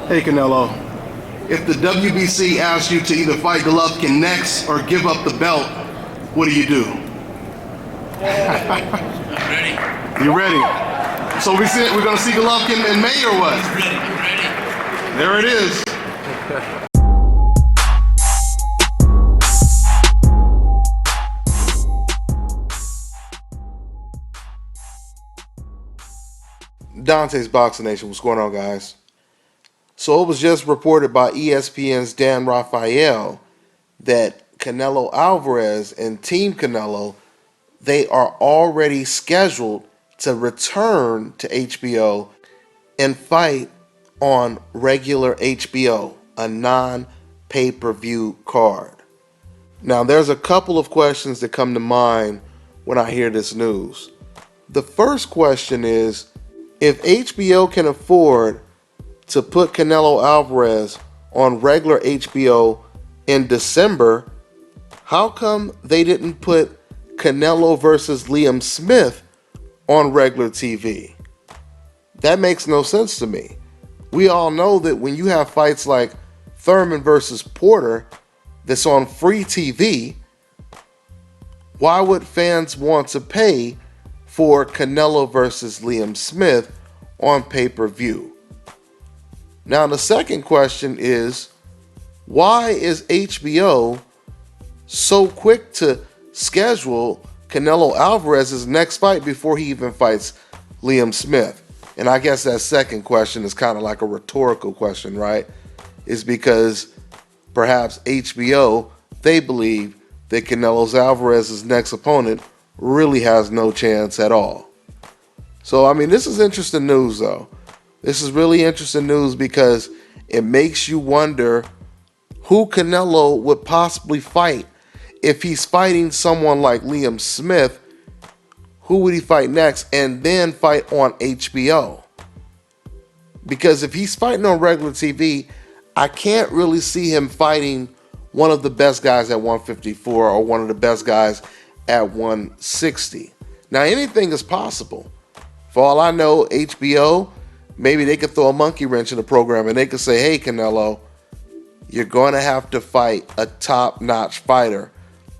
Hey Canelo, if the WBC asks you to either fight Golovkin next or give up the belt, what do? I'm ready. You ready? So we're gonna see Golovkin in May or what? I'm ready. There it is. Dante's Boxing Nation, what's going on, guys? So it was just reported by ESPN's Dan Rafael that Canelo Alvarez and Team Canelo, they are already scheduled to return to HBO and fight on regular HBO, a non-pay-per-view card. Now, there's a couple of questions that come to mind when I hear this news. The first question is, if HBO can afford to put Canelo Alvarez on regular HBO in December, how come they didn't put Canelo versus Liam Smith on regular TV? That makes no sense to me. We all know that when you have fights like Thurman versus Porter that's on free TV, why would fans want to pay for Canelo versus Liam Smith on pay-per-view? Now, the second question is, why is HBO so quick to schedule Canelo Alvarez's next fight before he even fights Liam Smith? And I guess that second question is kind of like a rhetorical question, right? It's because perhaps HBO, they believe that Canelo Alvarez's next opponent really has no chance at all. So, I mean, this is interesting news, though. This is really interesting news because it makes you wonder who Canelo would possibly fight. If he's fighting someone like Liam Smith, who would he fight next and then fight on HBO? Because if he's fighting on regular TV, I can't really see him fighting one of the best guys at 154 or one of the best guys at 160. Now, anything is possible. For all I know, HBO, maybe they could throw a monkey wrench in the program and they could say, hey, Canelo, you're going to have to fight a top-notch fighter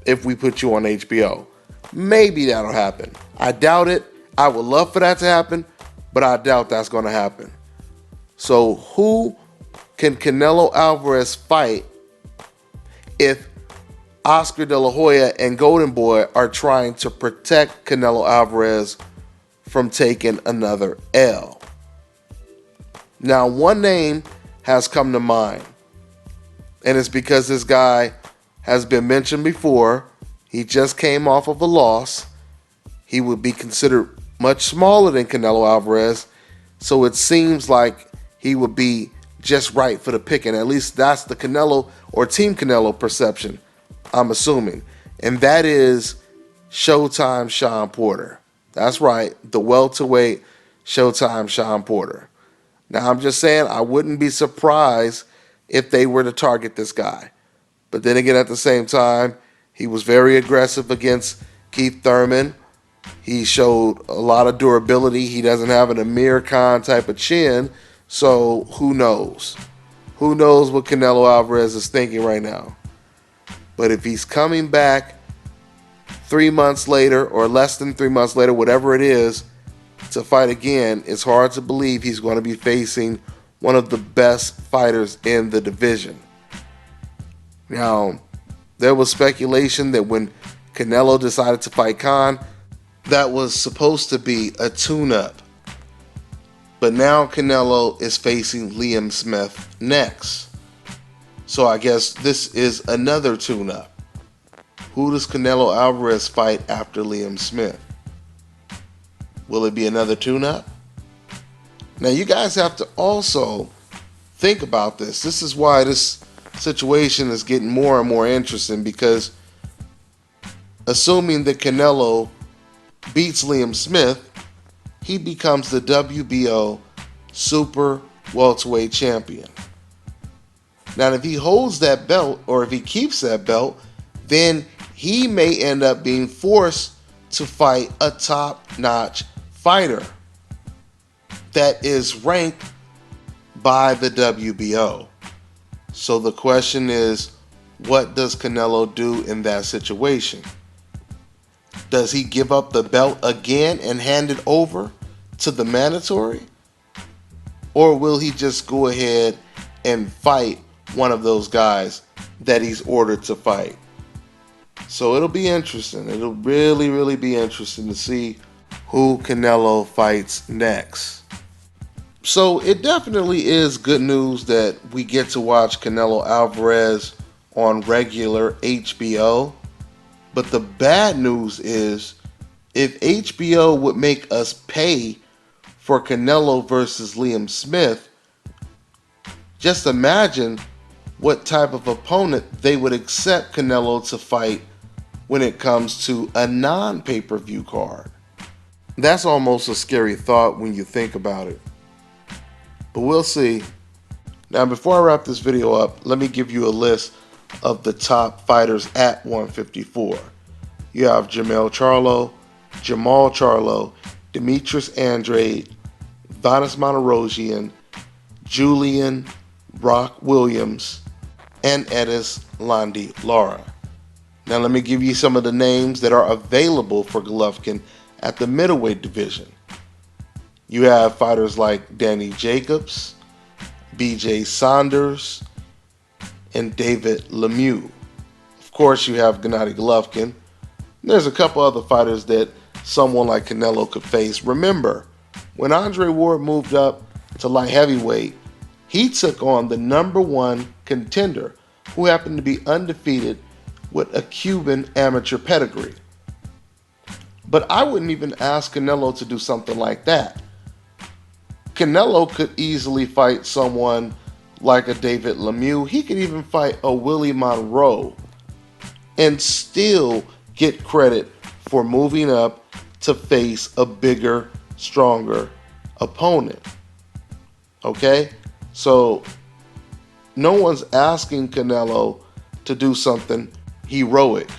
if we put you on HBO. Maybe that'll happen. I doubt it. I would love for that to happen, but I doubt that's going to happen. So who can Canelo Alvarez fight if Oscar De La Hoya and Golden Boy are trying to protect Canelo Alvarez from taking another L? Now, one name has come to mind, and it's because this guy has been mentioned before. He just came off of a loss. He would be considered much smaller than Canelo Alvarez, so it seems like he would be just right for the picking. At least that's the Canelo or Team Canelo perception, I'm assuming. And that is Showtime Shawn Porter. That's right, the welterweight Showtime Shawn Porter. Now, I'm just saying, I wouldn't be surprised if they were to target this guy. But then again, at the same time, he was very aggressive against Keith Thurman. He showed a lot of durability. He doesn't have an Amir Khan type of chin. So who knows? Who knows what Canelo Alvarez is thinking right now? But if he's coming back 3 months later or less than 3 months later, whatever it is, to fight again, it's hard to believe he's going to be facing one of the best fighters in the division. Now, there was speculation that when Canelo decided to fight Khan, that was supposed to be a tune-up. But now Canelo is facing Liam Smith next. So I guess this is another tune-up. Who does Canelo Alvarez fight after Liam Smith? Will it be another tune-up? Now you guys have to also think about this. This is why this situation is getting more and more interesting, because assuming that Canelo beats Liam Smith, he becomes the WBO Super Welterweight Champion. Now, if he holds that belt, or if he keeps that belt, then he may end up being forced to fight a top-notch fighter that is ranked by the WBO. So the question is, what does Canelo do in that situation? Does he give up the belt again and hand it over to the mandatory? Or will he just go ahead and fight one of those guys that he's ordered to fight? So it'll be interesting. It'll really, really be interesting to see who Canelo fights next. So it definitely is good news that we get to watch Canelo Alvarez on regular HBO. But the bad news is, if HBO would make us pay for Canelo versus Liam Smith, just imagine what type of opponent they would accept Canelo to fight when it comes to a non-pay-per-view card. That's almost a scary thought when you think about it. But we'll see. Now, before I wrap this video up, let me give you a list of the top fighters at 154. You have Jamal Charlo, Demetrius Andrade, Vanis Monterosian, Julian Rock Williams, and Edis Landy Lara. Now let me give you some of the names that are available for Golovkin at the middleweight division. You have fighters like Danny Jacobs, BJ Saunders, and David Lemieux. Of course, you have Gennady Golovkin. There's a couple other fighters that someone like Canelo could face. Remember, when Andre Ward moved up to light heavyweight, he took on the #1 contender, who happened to be undefeated with a Cuban amateur pedigree. But I wouldn't even ask Canelo to do something like that. Canelo could easily fight someone like a David Lemieux. He could even fight a Willie Monroe and still get credit for moving up to face a bigger, stronger opponent. Okay? So no one's asking Canelo to do something heroic,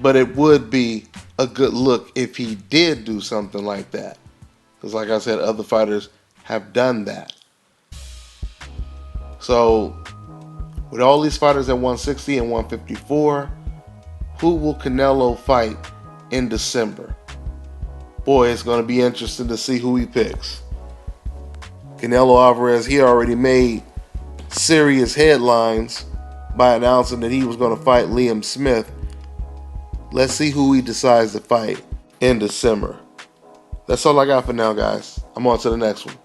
but it would be a good look if he did do something like that, because like I said, other fighters have done that. So with all these fighters at 160 and 154, who will Canelo fight in December? Boy, it's going to be interesting to see who he picks. Canelo Alvarez, he already made serious headlines by announcing that he was going to fight Liam Smith. Let's see who he decides to fight in December. That's all I got for now, guys. I'm on to the next one.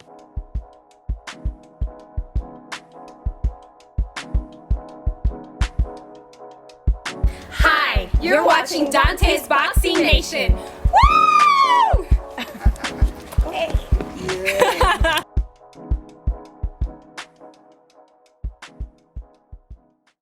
Hi, you're watching Dante's Boxing Nation. Woo! Hey.